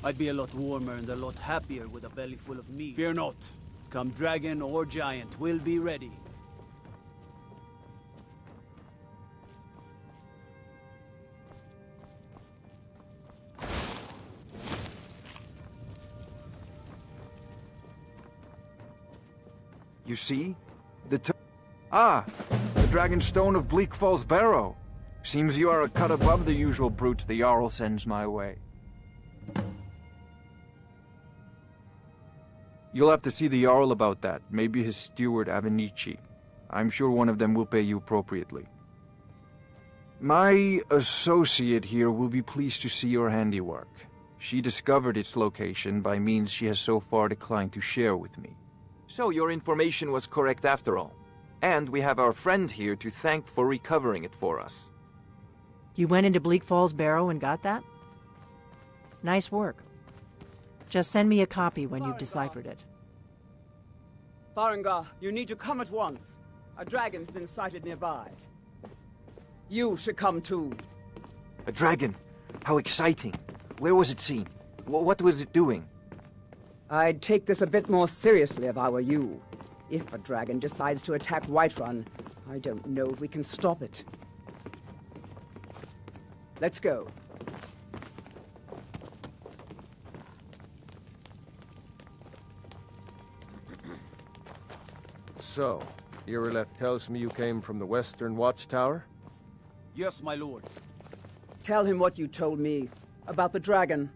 I'd be a lot warmer and a lot happier with a belly full of meat. Fear not. Come dragon or giant, we'll be ready. You see? The Dragon Stone of Bleak Falls Barrow. Seems you are a cut above the usual brutes the Jarl sends my way. You'll have to see the Jarl about that. Maybe his steward, Avenici. I'm sure one of them will pay you appropriately. My associate here will be pleased to see your handiwork. She discovered its location by means she has so far declined to share with me. So your information was correct after all. And we have our friend here to thank for recovering it for us. You went into Bleak Falls Barrow and got that? Nice work. Just send me a copy when you've deciphered it. Farengar, you need to come at once. A dragon's been sighted nearby. You should come too. A dragon? How exciting. Where was it seen? What was it doing? I'd take this a bit more seriously if I were you. If a dragon decides to attack Whiterun, I don't know if we can stop it. Let's go. So, Irileth tells me you came from the Western Watchtower? Yes, my lord. Tell him what you told me about the dragon.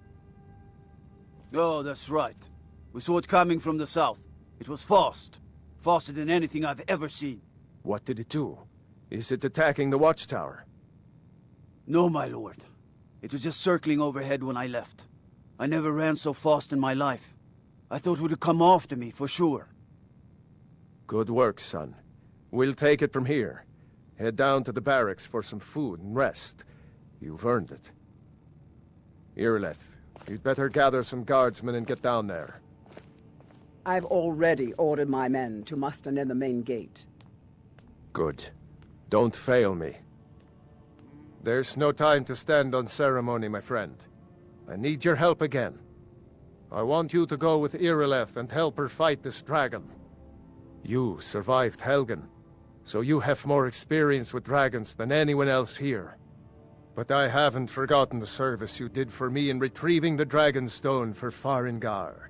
Oh, that's right. We saw it coming from the south. It was fast. Faster than anything I've ever seen. What did it do? Is it attacking the Watchtower? No, my lord. It was just circling overhead when I left. I never ran so fast in my life. I thought it would come after me, for sure. Good work, son. We'll take it from here. Head down to the barracks for some food and rest. You've earned it. Irileth, you'd better gather some guardsmen and get down there. I've already ordered my men to muster near the main gate. Good. Don't fail me. There's no time to stand on ceremony, my friend. I need your help again. I want you to go with Irileth and help her fight this dragon. You survived Helgen, so you have more experience with dragons than anyone else here. But I haven't forgotten the service you did for me in retrieving the Dragon Stone for Farengar.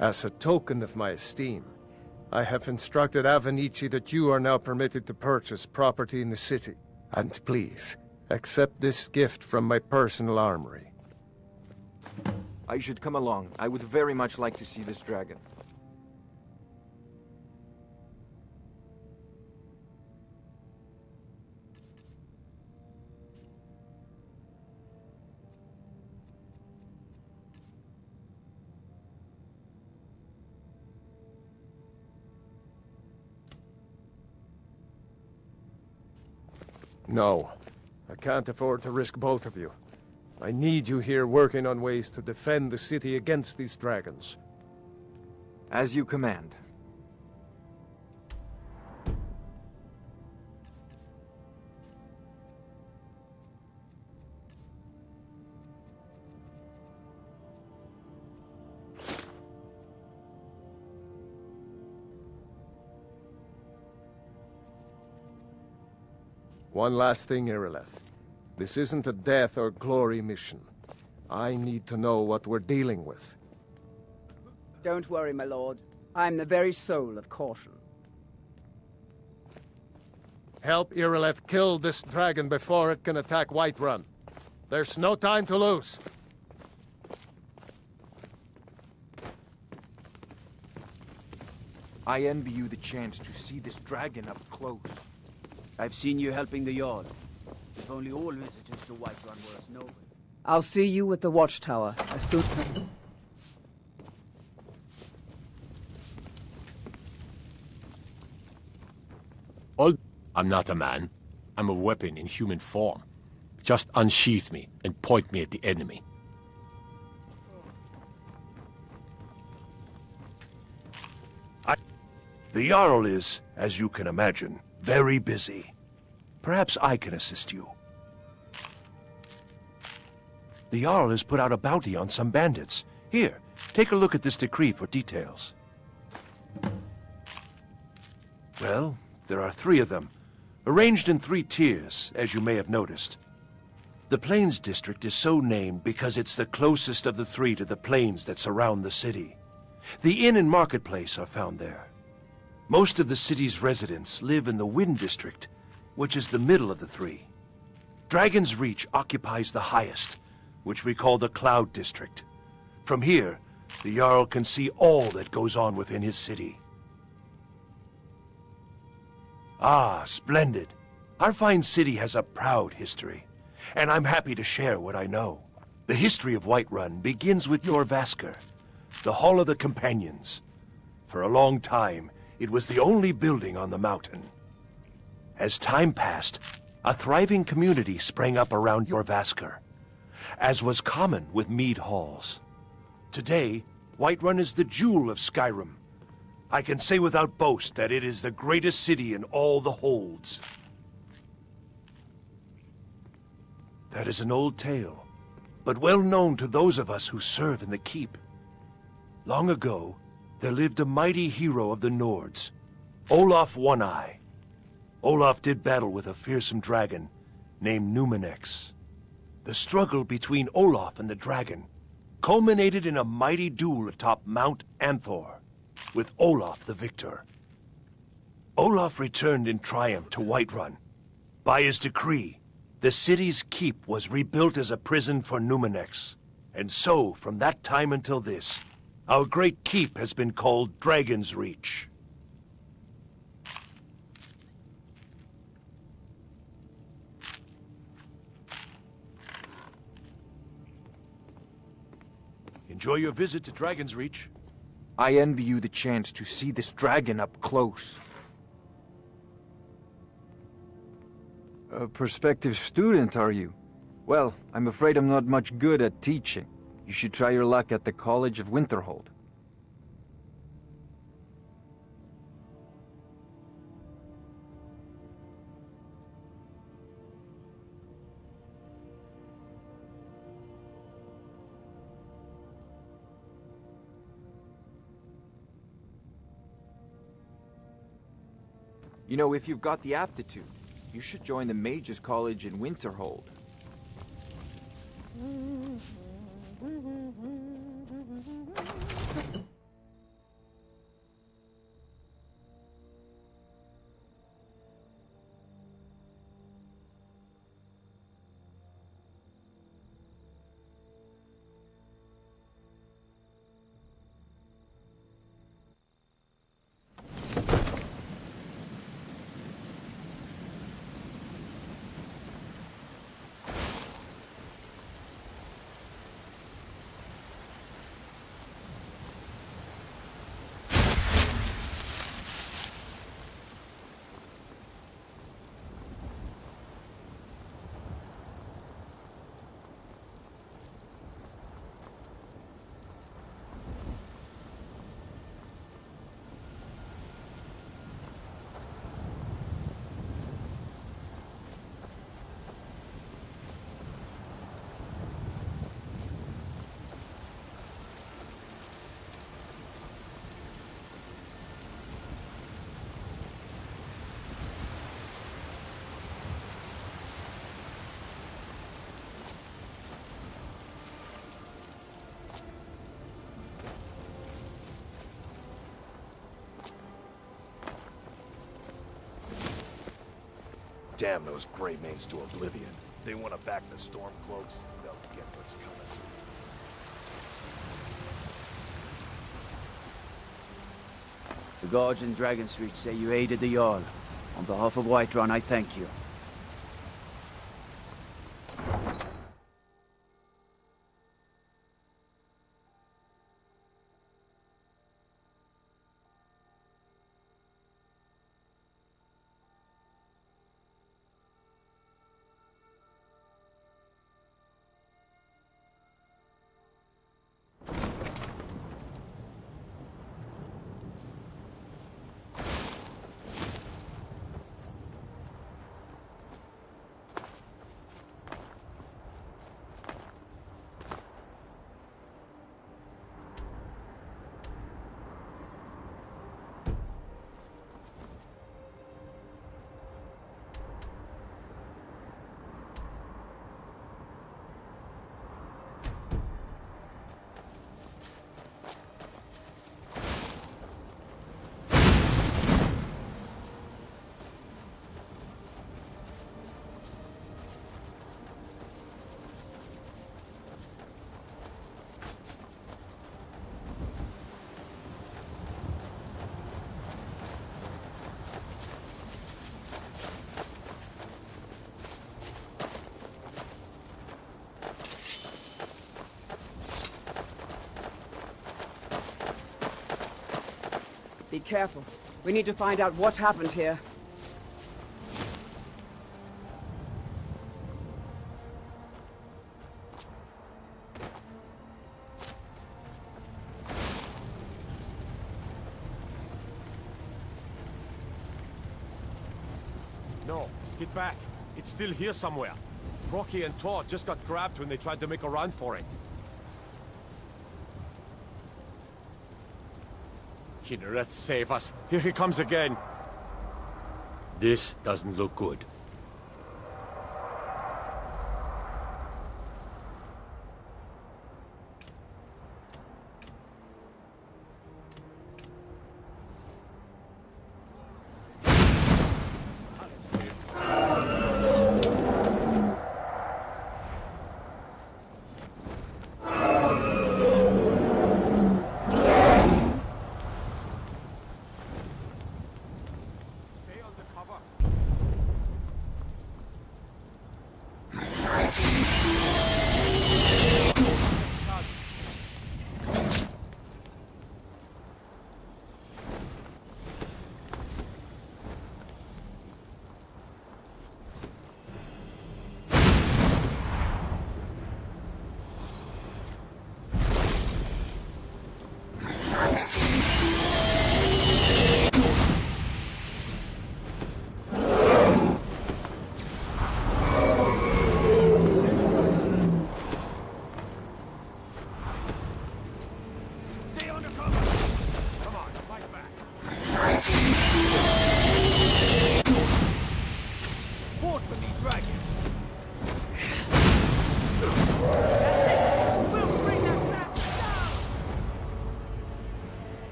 As a token of my esteem, I have instructed Avenici that you are now permitted to purchase property in the city. And please, accept this gift from my personal armory. I should come along. I would very much like to see this dragon. No, I can't afford to risk both of you. I need you here working on ways to defend the city against these dragons. As you command. One last thing, Irileth. This isn't a death or glory mission. I need to know what we're dealing with. Don't worry, my lord. I'm the very soul of caution. Help Irileth kill this dragon before it can attack Whiterun. There's no time to lose. I envy you the chance to see this dragon up close. I've seen you helping the Jarl. If only all visitors to Whiterun were as noble. I'll see you at the Watchtower as soon... I'm not a man. I'm a weapon in human form. Just unsheath me and point me at the enemy. The Jarl is, as you can imagine, very busy. Perhaps I can assist you. The Jarl has put out a bounty on some bandits. Here, take a look at this decree for details. Well, there are 3 of them, arranged in 3 tiers, as you may have noticed. The Plains District is so named because it's the closest of the 3 to the plains that surround the city. The inn and marketplace are found there. Most of the city's residents live in the Wind District, which is the middle of the 3. Dragon's Reach occupies the highest, which we call the Cloud District. From here, the Jarl can see all that goes on within his city. Ah, splendid. Our fine city has a proud history, and I'm happy to share what I know. The history of Whiterun begins with Jorvaskr, the Hall of the Companions. For a long time, it was the only building on the mountain. As time passed, a thriving community sprang up around Jorvaskr, as was common with mead halls. Today, Whiterun is the jewel of Skyrim. I can say without boast that it is the greatest city in all the holds. That is an old tale, but well known to those of us who serve in the keep. Long ago, there lived a mighty hero of the Nords, Olaf One-Eye. Olaf did battle with a fearsome dragon named Numenex. The struggle between Olaf and the dragon culminated in a mighty duel atop Mount Anthor, with Olaf the victor. Olaf returned in triumph to Whiterun. By his decree, the city's keep was rebuilt as a prison for Numenex. And so, from that time until this, our great keep has been called Dragon's Reach. Enjoy your visit to Dragon's Reach. I envy you the chance to see this dragon up close. A prospective student, are you? Well, I'm afraid I'm not much good at teaching. You should try your luck at the College of Winterhold. You know, if you've got the aptitude, you should join the Mages College in Winterhold. Damn those Greymaids to oblivion. They want to back the Stormcloaks. They'll get what's coming. The guards in Dragon's Reach say you aided the Jarl. On behalf of Whiterun, I thank you. Be careful. We need to find out what happened here. No, get back. It's still here somewhere. Rocky and Todd just got grabbed when they tried to make a run for it. Kinneret, save us. Here he comes again. This doesn't look good.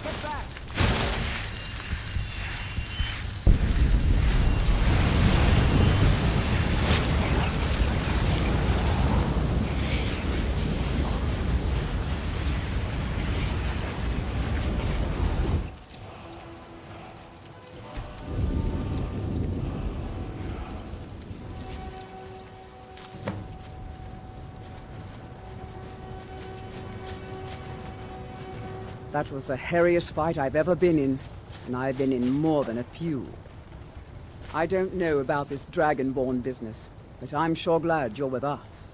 Get back! That was the hairiest fight I've ever been in, and I've been in more than a few. I don't know about this Dragonborn business, but I'm sure glad you're with us.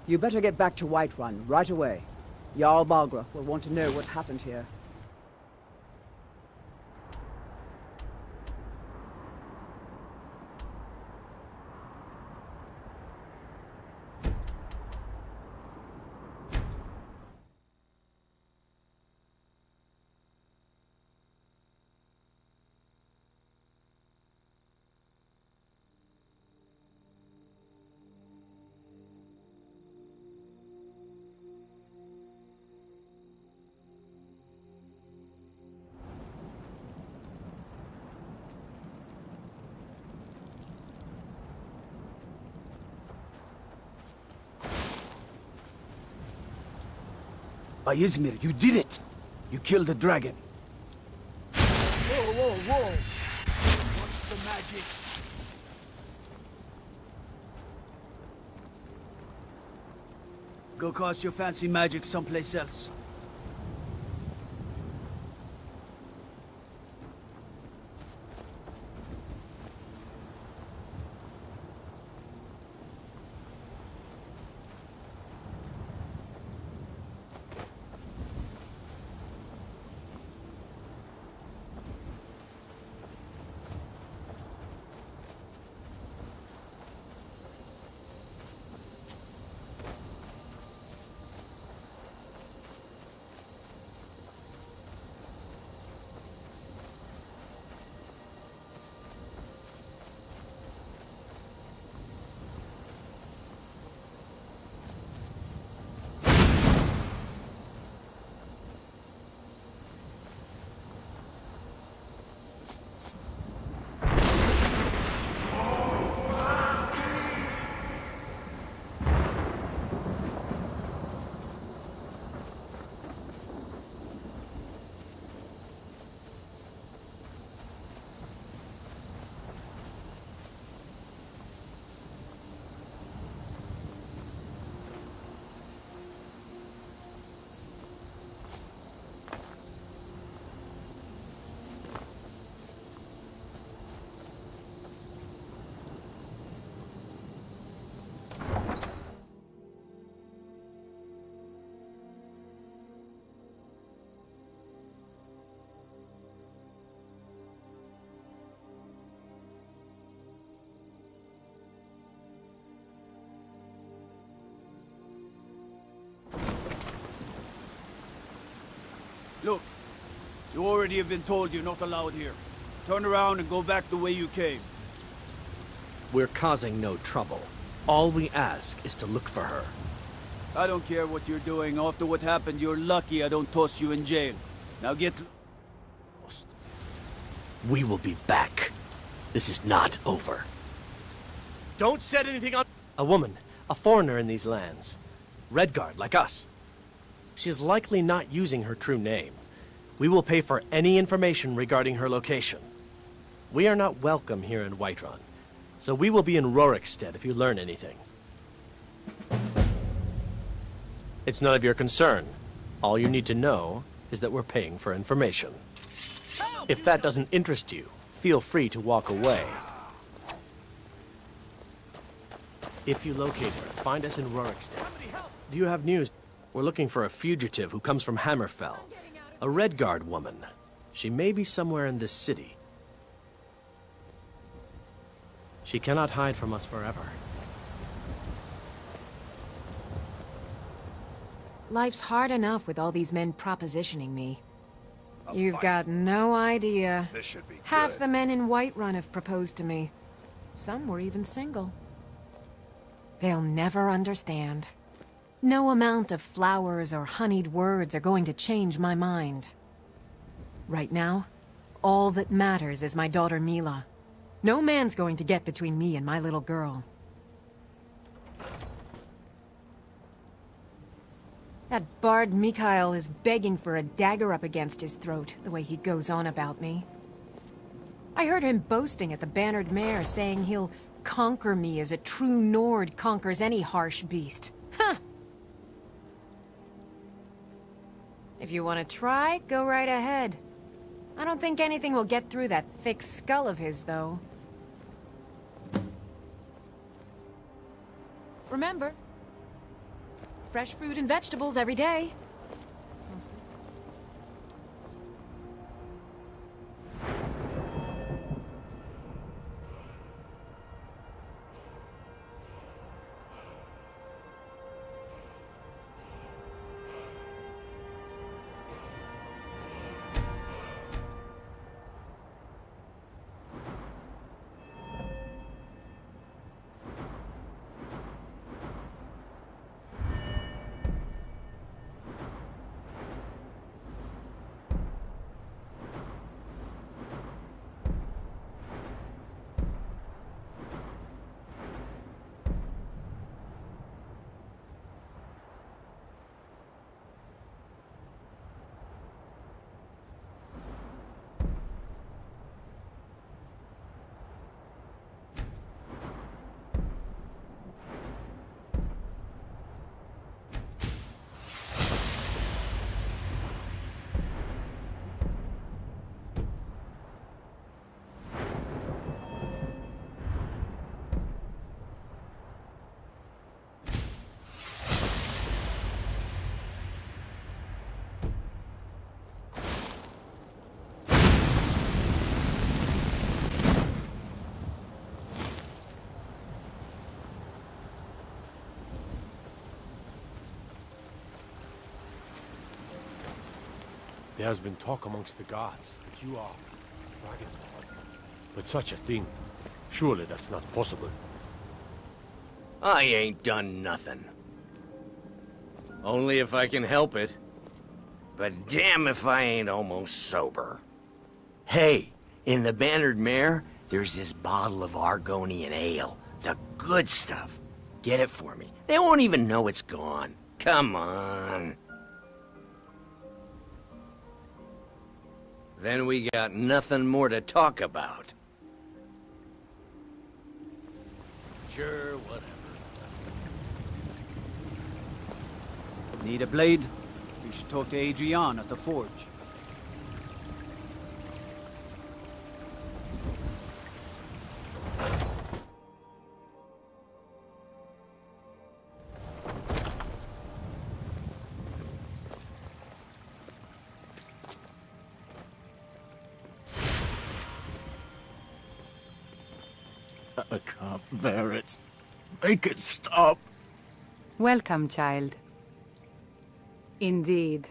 You better get back to Whiterun right away. Jarl Balgruuf will want to know what happened here. By Izmir, you did it! You killed the dragon. Whoa, whoa, whoa! What's the magic? Go cast your fancy magic someplace else. Look, you already have been told you're not allowed here. Turn around and go back the way you came. We're causing no trouble. All we ask is to look for her. I don't care what you're doing. After what happened, you're lucky I don't toss you in jail. Now get lost. We will be back. This is not over. Don't set anything on... A woman, a foreigner in these lands. Redguard, like us. She is likely not using her true name. We will pay for any information regarding her location. We are not welcome here in Whiterun, so we will be in Rorikstead if you learn anything. It's none of your concern. All you need to know is that we're paying for information. If that doesn't interest you, feel free to walk away. If you locate her, find us in Rorikstead. Do you have news? We're looking for a fugitive who comes from Hammerfell. A Redguard woman. She may be somewhere in this city. She cannot hide from us forever. Life's hard enough with all these men propositioning me. You've got no idea. This should be Half good. the men in Whiterun have proposed to me. Some were even single. They'll never understand. No amount of flowers or honeyed words are going to change my mind. Right now, all that matters is my daughter Mila. No man's going to get between me and my little girl. That bard Mikhail is begging for a dagger up against his throat, the way he goes on about me. I heard him boasting at the Bannered Mare, saying he'll conquer me as a true Nord conquers any harsh beast. Huh! If you want to try, go right ahead. I don't think anything will get through that thick skull of his, though. Remember, fresh fruit and vegetables every day. There has been talk amongst the gods that you are Dragonborn. But such a thing, surely that's not possible. I ain't done nothing. Only if I can help it. But damn if I ain't almost sober. Hey, in the Bannered Mare, there's this bottle of Argonian ale. The good stuff. Get it for me. They won't even know it's gone. Come on. Then we got nothing more to talk about. Sure, whatever. Need a blade? We should talk to Adrian at the forge. I can't bear it. Make it stop. Welcome, child. Indeed,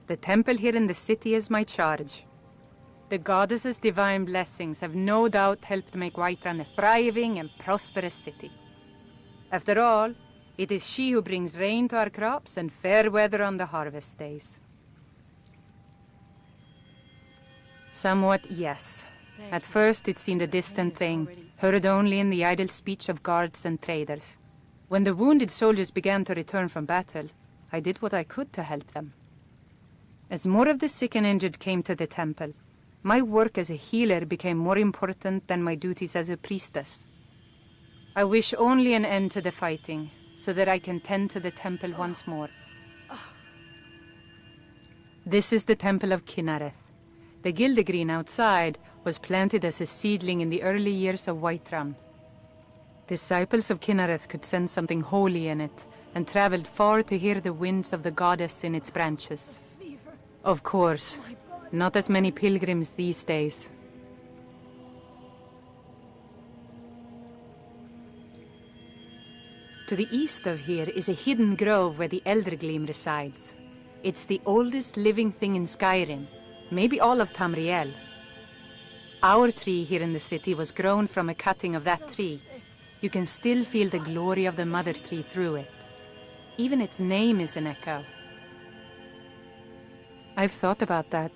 The temple here in the city is my charge. The goddess's divine blessings have no doubt helped make Whiterun a thriving and prosperous city. After all, it is she who brings rain to our crops and fair weather on the harvest days. Somewhat, yes. At first it seemed a distant thing, heard only in the idle speech of guards and traders. When the wounded soldiers began to return from battle, I did what I could to help them. As more of the sick and injured came to the temple, my work as a healer became more important than my duties as a priestess. I wish only an end to the fighting, so that I can tend to the temple once more. This is the temple of Kynareth. The Gildegreen outside was planted as a seedling in the early years of Whiterun. Disciples of Kynareth could sense something holy in it, and traveled far to hear the winds of the goddess in its branches. Of course, not as many pilgrims these days. To the east of here is a hidden grove where the Eldergleam resides. It's the oldest living thing in Skyrim, maybe all of Tamriel. Our tree here in the city was grown from a cutting of that tree. You can still feel the glory of the mother tree through it. Even its name is an echo. I've thought about that.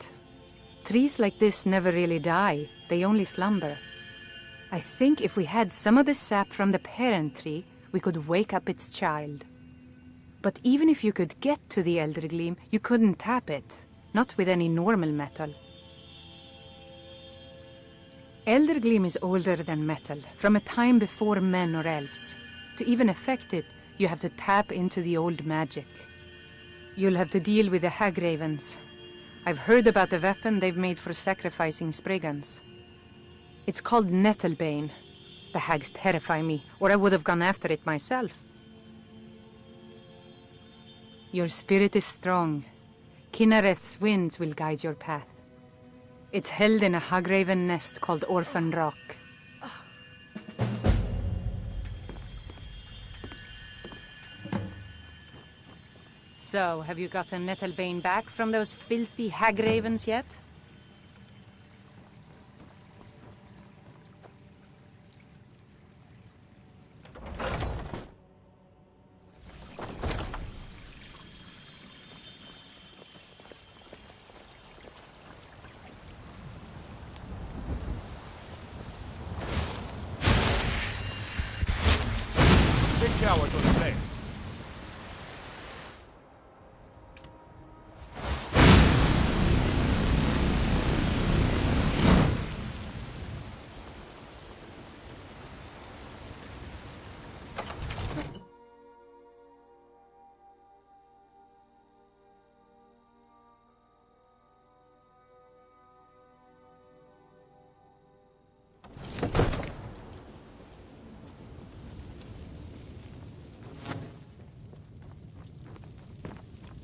Trees like this never really die, they only slumber. I think if we had some of the sap from the parent tree, we could wake up its child. But even if you could get to the Eldergleam, you couldn't tap it, not with any normal metal. Eldergleam is older than metal, from a time before men or elves. To even affect it, you have to tap into the old magic. You'll have to deal with the Hagravens. I've heard about the weapon they've made for sacrificing Spriggans. It's called Nettlebane. The hags terrify me, or I would have gone after it myself. Your spirit is strong. Kynareth's winds will guide your path. It's held in a Hagraven nest called Orphan Rock. So, have you gotten Nettlebane back from those filthy Hagravens yet? Take care with those flames.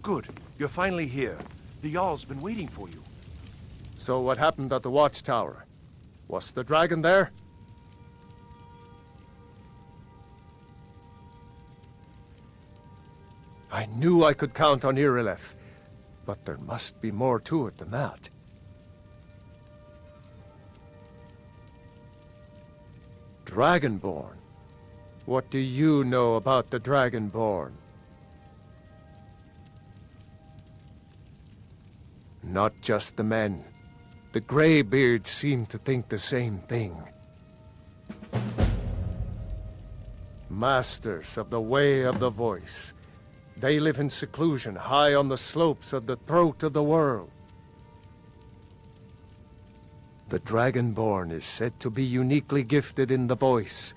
Good. You're finally here. The Jarl's been waiting for you. So what happened at the watchtower? Was the dragon there? I knew I could count on Irileth, but there must be more to it than that. Dragonborn? What do you know about the Dragonborn? Not just the men. The Greybeards seem to think the same thing. Masters of the Way of the Voice. They live in seclusion high on the slopes of the throat of the world. The Dragonborn is said to be uniquely gifted in the voice,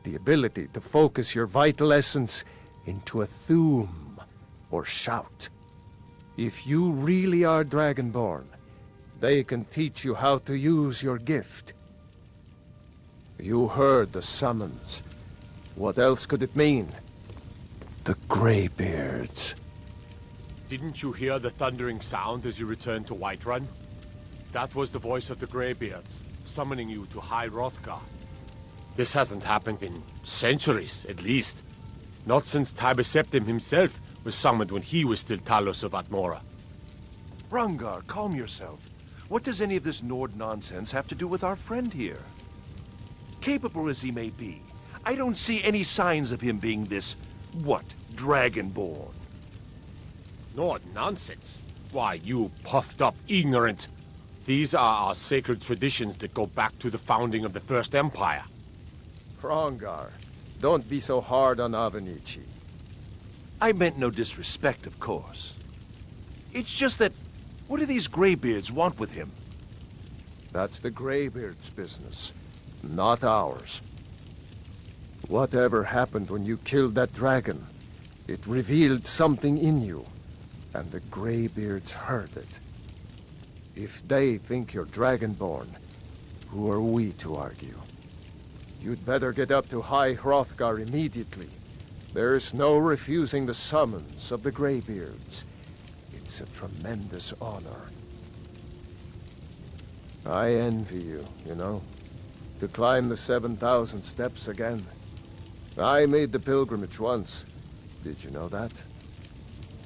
the ability to focus your vital essence into a thume or shout. If you really are Dragonborn, they can teach you how to use your gift. You heard the summons. What else could it mean? The Greybeards. Didn't you hear the thundering sound as you returned to Whiterun? That was the voice of the Greybeards, summoning you to High Hrothgar. This hasn't happened in centuries, at least. Not since Tiber Septim himself was summoned when he was still Talos of Atmora. Hrongar, calm yourself. What does any of this Nord nonsense have to do with our friend here? Capable as he may be, I don't see any signs of him being this, what, Dragonborn? Nord nonsense? Why, you puffed up ignorant. These are our sacred traditions that go back to the founding of the First Empire. Hrongar, don't be so hard on Avenici. I meant no disrespect, of course. It's just that, what do these Greybeards want with him? That's the Greybeards' business, not ours. Whatever happened when you killed that dragon, it revealed something in you, and the Greybeards heard it. If they think you're Dragonborn, who are we to argue? You'd better get up to High Hrothgar immediately. There's no refusing the summons of the Greybeards. It's a tremendous honor. I envy you, you know, to climb the 7,000 steps again. I made the pilgrimage once. Did you know that?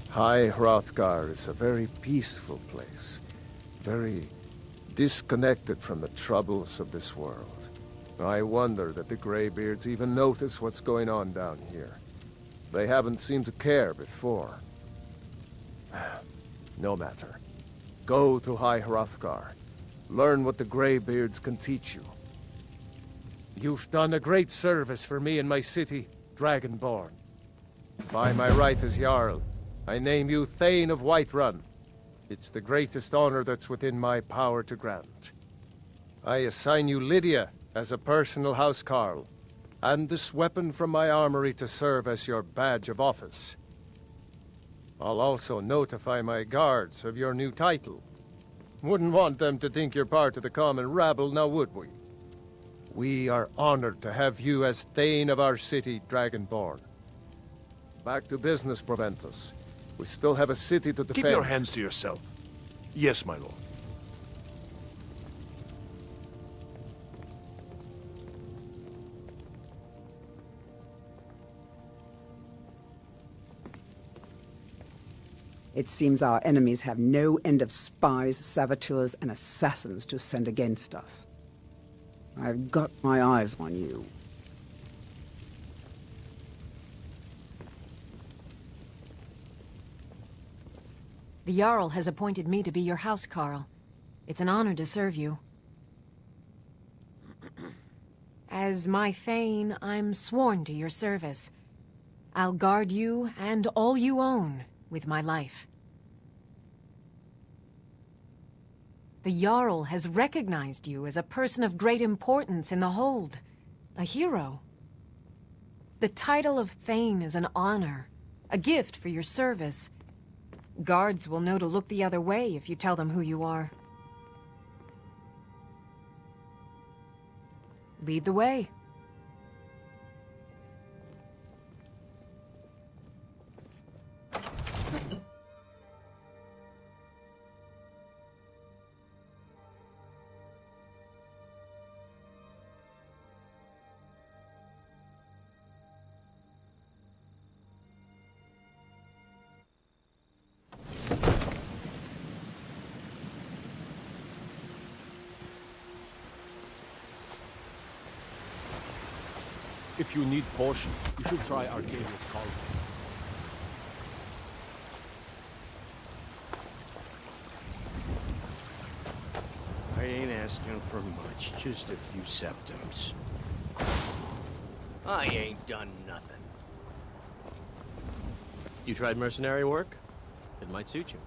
High Hrothgar is a very peaceful place. Very disconnected from the troubles of this world. I wonder that the Greybeards even notice what's going on down here. They haven't seemed to care before. No matter. Go to High Hrothgar. Learn what the Greybeards can teach you. You've done a great service for me and my city, Dragonborn. By my right as Jarl, I name you Thane of Whiterun. It's the greatest honor that's within my power to grant. I assign you Lydia as a personal housecarl, and this weapon from my armory to serve as your badge of office. I'll also notify my guards of your new title. Wouldn't want them to think you're part of the common rabble, now would we? We are honored to have you as Thane of our city, Dragonborn. Back to business, Proventus. We still have a city to defend. Keep your hands to yourself. Yes, my lord. It seems our enemies have no end of spies, saboteurs, and assassins to send against us. I've got my eyes on you. The Jarl has appointed me to be your housecarl. It's an honor to serve you. As my Thane, I'm sworn to your service. I'll guard you and all you own with my life. The Jarl has recognized you as a person of great importance in the Hold, a hero. The title of Thane is an honor, a gift for your service. Guards will know to look the other way if you tell them who you are. Lead the way. If you need potions, you should try Arcadia's Cauldron. I ain't asking for much, just a few septums. I ain't done nothing. You tried mercenary work? It might suit you.